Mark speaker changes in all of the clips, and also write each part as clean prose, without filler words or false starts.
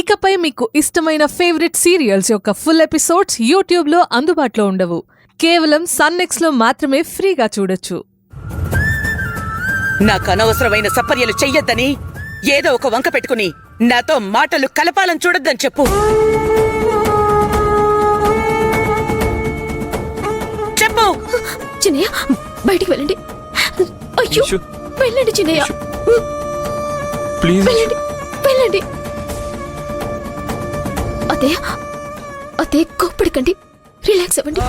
Speaker 1: ఇకపై మీకు ఇష్టమైన ఫేవరెట్ సీరియల్స్ యొక్క ఫుల్ ఎపిసోడ్స్ యూట్యూబ్లో అందుబాటులో ఉండవు. కేవలం సన్నెక్స్లో మాత్రమే ఫ్రీగా చూడొచ్చు.
Speaker 2: నాకు అనవసరమైన సపర్యలు చెయ్యొద్దని ఏదో ఒక వంక పెట్టుకుని నాతో మాటలు కలపాలని చూడొద్దని చెప్పు. చెప్పు.
Speaker 3: చిన్నయ్య, బయటికి వెళ్ళండి. అయ్యో, వెళ్ళండి చిన్నయ్య, వెళ్ళండి వెళ్ళండి. అదే అదే కోప్పడికండి, రిలాక్స్ అవ్వండి.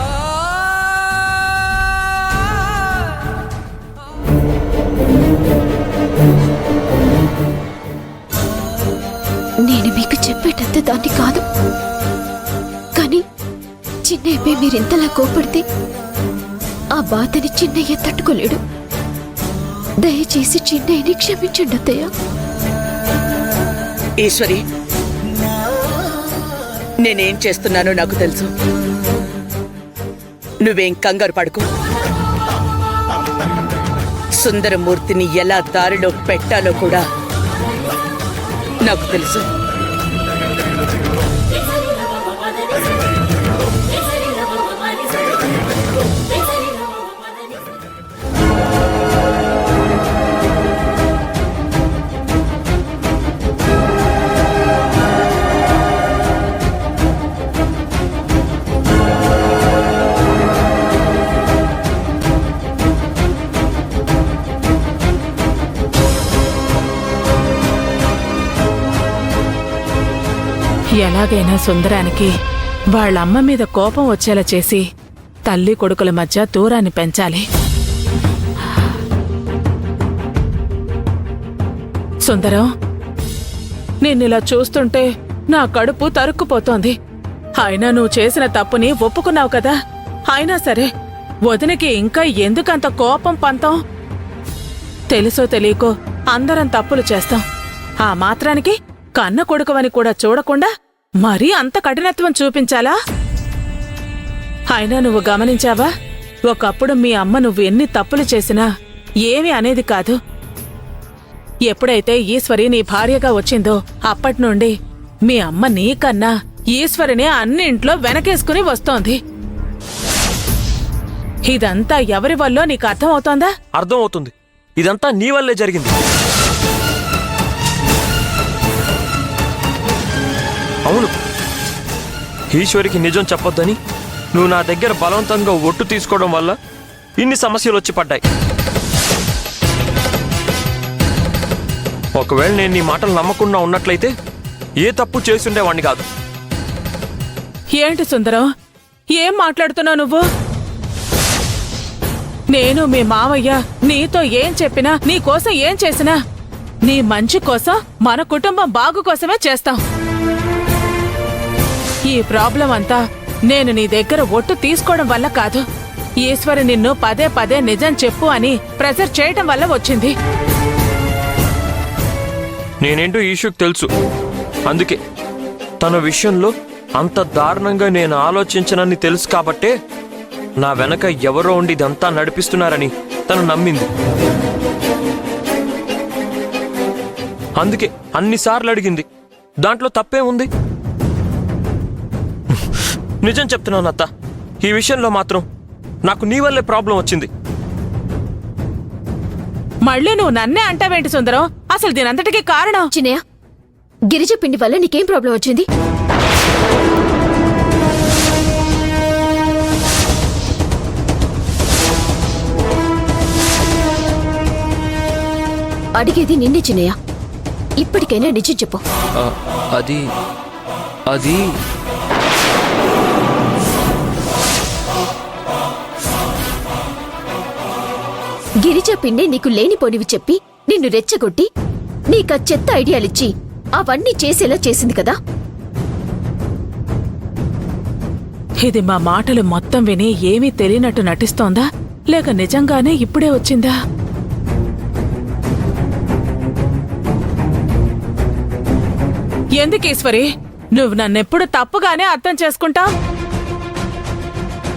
Speaker 3: నేను మీకు చెప్పేటంత దాన్ని కాదు, కానీ చిన్నయ్యపై మీరింతలా కోపడితే ఆ బాధని చిన్నయ్య తట్టుకోలేడు. దయచేసి చిన్నయ్యని క్షమించండి అత్తయ్య.
Speaker 2: ఈశ్వరి, నేనేం చేస్తున్నానో నాకు తెలుసు. నువ్వేం కంగారు పడుకో. సుందరమూర్తిని ఎలా దారిలో పెట్టాలో కూడా నాకు తెలుసు.
Speaker 4: ఎలాగైనా సుందరానికి వాళ్ళమ్మ మీద కోపం వచ్చేలా చేసి తల్లి కొడుకుల మధ్య దూరాన్ని పెంచాలి. సుందరం, నిన్నిలా చూస్తుంటే నా కడుపు తరుక్కుపోతోంది. అయినా నువ్వు చేసిన తప్పుని ఒప్పుకున్నావు కదా. అయినా సరే వదినకి ఇంకా ఎందుకంత కోపం పంతం? తెలుసో తెలియకో అందరం తప్పులు చేస్తాం. ఆ మాత్రానికి కన్న కొడుకువని కూడా చూడకుండా మరీ అంత కఠినత్వం చూపించాలా? అయినా నువ్వు గమనించావా, ఒకప్పుడు మీ అమ్మ నువ్వు ఎన్ని తప్పులు చేసినా ఏమీ అనేది కాదు. ఎప్పుడైతే ఈశ్వరి నీ భార్యగా వచ్చిందో అప్పట్నుండి మీ అమ్మ నీకన్నా ఈశ్వరినే అన్నింట్లో వెనకేసుకుని వస్తోంది. ఇదంతా ఎవరి వల్లో నీకు అర్థమవుతోందా?
Speaker 5: అర్థం అవుతుంది. ఇదంతా నీ వల్లే జరిగింది. అవును, ఈశ్వరికి నిజం చెప్పొద్దని నువ్వు నా దగ్గర బలవంతంగా ఒట్టు తీసుకోవడం వల్ల ఇన్ని సమస్యలు వచ్చి పడ్డాయి. ఒకవేళ నేను నీ మాటలు నమ్మకుండా ఉన్నట్లయితే ఏ తప్పు చేసుండేవాణ్ణి కాదు.
Speaker 4: ఏంటి సుందరం, ఏం మాట్లాడుతున్నావు నువ్వు? నేను మీ మావయ్య నీతో ఏం చెప్పినా, నీకోసం ఏం చేసినా నీ మంచి కోసం, మన కుటుంబం బాగు కోసమే చేస్తాం. ఈ ప్రాబ్లం అంతా నేను నీ దగ్గర ఒట్టు తీసుకోవడం వల్ల కాదు, ఈశ్వరి నిన్ను పదే పదే నిజం చెప్పు అని ప్రెజర్ చేయటం వల్ల వచ్చింది.
Speaker 5: నేనేంటో ఈశ్వరికి తెలుసు. అందుకే తన విషయంలో అంత దారుణంగా నేను ఆలోచించనని తెలుసు కాబట్టే నా వెనక ఎవరో ఉండి ఇదంతా నడిపిస్తున్నారని తను నమ్మింది. అందుకే అన్నిసార్లు అడిగింది. దాంట్లో తప్పే ఉంది? నిజం చెప్తున్నాను అత్త, ఈ విషయంలో మాత్రం నాకు నీ వల్లే ప్రాబ్లం వచ్చింది.
Speaker 4: మళ్ళీ నువ్వు నన్నే అంటావేంటి సుందరం? అసలు దీనంతటికీ కారణం
Speaker 3: చిన్నయ్య, గిరిజ పిండి వల్ల నీకేం ప్రాబ్లం వచ్చింది? అడిగేది నిన్నే చిన్నయ్య, ఇప్పటికైనా నిజం చెప్పు.
Speaker 6: అది అది
Speaker 3: గిరిజ పిండి నీకు లేనిపోనివి చెప్పి నిన్ను రెచ్చగొట్టి నీకా చెత్త ఐడియాలిచ్చి అవన్నీ చేసేలా చేసింది కదా.
Speaker 4: ఇది మా మాటలు మొత్తం విని ఏమీ తెలియనట్టు నటిస్తోందా, లేక నిజంగానే ఇప్పుడే వచ్చిందా? ఎందుకీశ్వరి, నువ్వు నన్నెప్పుడు తప్పుగానే అర్థం చేసుకుంటావు?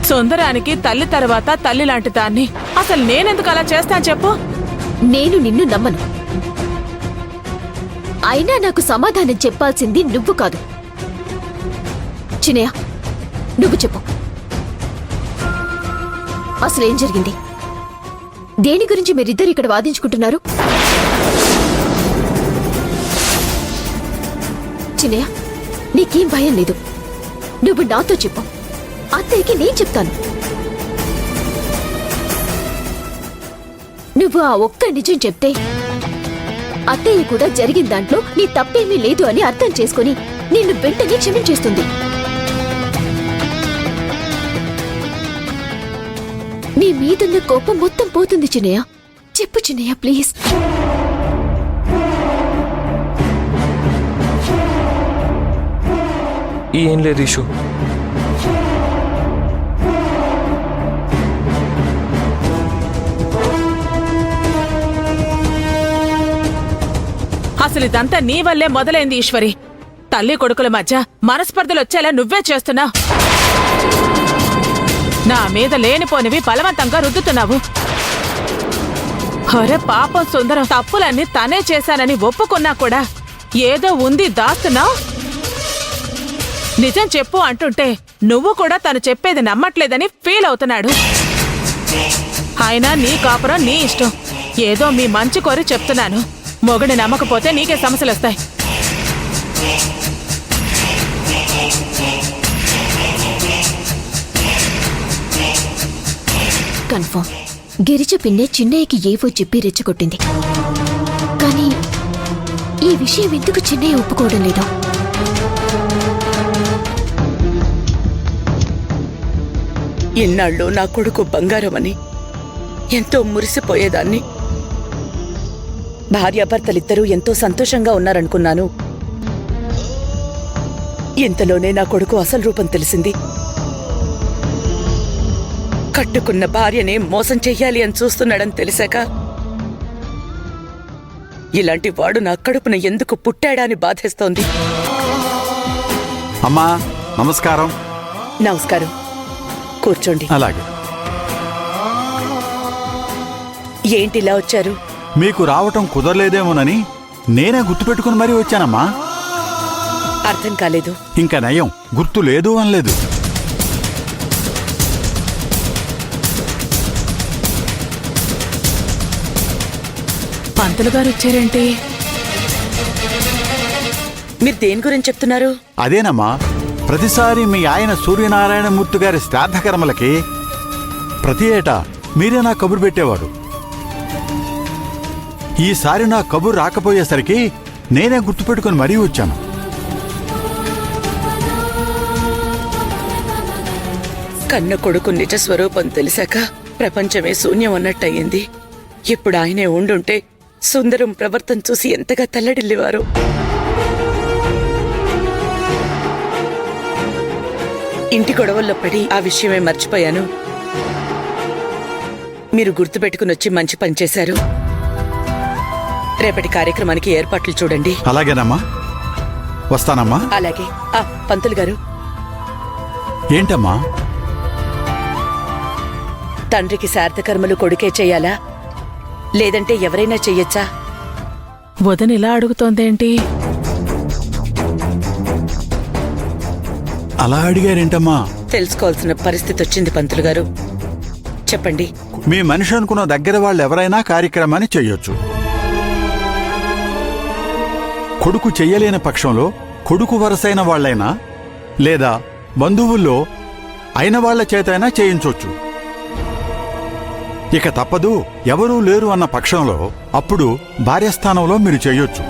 Speaker 4: సుందరానికి తల్లి తర్వాత తల్లి లాంటి దాన్ని. అసలు నేనెందుకు అలా చేస్తాను చెప్పు?
Speaker 3: నేను నిన్ను నమ్మను. అయినా నాకు సమాధానం చెప్పాల్సింది నువ్వు కాదు. చిన్నయ్య, నువ్వు చెప్పు. అసలేం జరిగింది? దేని గురించి మీరిద్దరు ఇక్కడ వాదించుకుంటున్నారు? చిన్నయ్య, నీకేం భయం లేదు. నువ్వు నాతో చెప్పు, అత్తయ్యకి నేను చెప్తాను. నువ్వు ఆ ఒక్క నిజం చెప్తే అత్తయ్య కూడా జరిగిన దాంట్లో నీ తప్పేమీ లేదు అని అర్థం చేసుకుని నిన్ను వెంటనే క్షమించేస్తుంది. నీ మీదున్న కోపం మొత్తం పోతుంది చిన్నయ్య. చెప్పు చిన్నయ్య, ప్లీజ్.
Speaker 5: ఏం లేదు ఈషు.
Speaker 4: అసలు ఇదంతా నీ వల్లే మొదలైంది ఈశ్వరి. తల్లి కొడుకుల మధ్య మనస్పర్ధలు వచ్చేలా నువ్వే చేస్తున్నావు. నా మీద లేనిపోనివి బలవంతంగా రుద్దుతున్నావు. అరే పాపం సుందరం, తప్పులన్నీ తనే చేశానని ఒప్పుకున్నా కూడా ఏదో ఉంది దాస్తున్నావు. నిజం చెప్పు అంటుంటే నువ్వు కూడా తను చెప్పేది నమ్మట్లేదని ఫీల్ అవుతున్నాడు. అయినా నీ కాపురం నీ ఇష్టం. ఏదో మీ మంచి కోరి చెప్తున్నాను. మొగుడి నమ్మకపోతే నీకే సమస్యలు వస్తాయి.
Speaker 3: కన్ఫర్మ్ గిరిజ పిన్నే చిన్నయ్యకి ఏవో చెప్పి రెచ్చగొట్టింది. కానీ ఈ విషయం ఎందుకు చిన్నయ్య ఒప్పుకోవడం లేదు?
Speaker 2: ఇన్నాళ్ళు నా కొడుకు బంగారమని ఎంతో మురిసిపోయేదాన్ని. భార్యాభర్తలిద్దరూ ఎంతో సంతోషంగా ఉన్నారనుకున్నాను. ఇంతలోనే నా కొడుకు అసలు రూపం తెలిసింది. కట్టుకున్న భార్యనే మోసం చెయ్యాలి అని చూస్తున్నాడని తెలిసాక ఇలాంటి వాడు నా కడుపున ఎందుకు పుట్టాడా అని బాధేస్తోంది.
Speaker 7: అమ్మా నమస్కారం.
Speaker 2: నమస్కారం, కూర్చోండి.
Speaker 7: అలాగే.
Speaker 2: ఏంటిలా వచ్చారు?
Speaker 7: మీకు రావటం కుదరలేదేమోనని నేనే గుర్తుపెట్టుకుని మరీ వచ్చానమ్మా.
Speaker 2: అర్థం కాలేదు.
Speaker 7: ఇంకా నయం, గుర్తు లేదు అనలేదు.
Speaker 4: పంతులు గారు వచ్చారేంటి?
Speaker 2: మీరు దేని గురించి చెప్తున్నారు?
Speaker 7: అదేనమ్మా, ప్రతిసారి మీ ఆయన సూర్యనారాయణమూర్తి గారి శ్రాద్ధకర్మలకి ప్రతి ఏటా మీరే నా కబురు పెట్టేవాడు. ఈసారి నా కబురు రాకపోయేసరికి నేనే గుర్తుపెట్టుకుని మరీ వచ్చాను.
Speaker 2: కన్న కొడుకు నిజ స్వరూపం తెలిసాక ప్రపంచమే శూన్యం అన్నట్టయింది. ఇప్పుడు ఆయనే ఉండుంటే సుందరం ప్రవర్తన చూసి ఎంతగా తల్లడిల్లేవారు. ఇంటి గొడవల్లో పడి ఆ విషయమే మర్చిపోయాను. మీరు గుర్తుపెట్టుకుని వచ్చి మంచి పని చేశారు. రేపటి కార్యక్రమానికి ఏర్పాట్లు చూడండి.
Speaker 7: అలాగేనమ్మా, వస్తానమ్మా.
Speaker 2: అలాగే. పంతులు గారు,
Speaker 7: ఏంటమ్మా?
Speaker 2: తండ్రికి శ్రాద్ధకర్మలు కొడుకే చెయ్యాలా, లేదంటే ఎవరైనా చెయ్యొచ్చా?
Speaker 4: వదిన ఇలా అడుగుతోందేంటి?
Speaker 7: అలా అడిగారేంటమ్మా?
Speaker 2: తెలుసుకోవాల్సిన పరిస్థితి వచ్చింది పంతులు గారు. చెప్పండి.
Speaker 7: మీ మనిషి అనుకున్న దగ్గర వాళ్ళు ఎవరైనా కార్యక్రమాన్ని చెయ్యొచ్చు. కొడుకు చెయ్యలేని పక్షంలో కొడుకు వరసైన వాళ్లైనా లేదా బంధువుల్లో అయిన వాళ్ల చేతైనా చేయించొచ్చు. ఇక తప్పదు, ఎవరూ లేరు అన్న పక్షంలో అప్పుడు భార్యస్థానంలో మీరు చెయ్యొచ్చు.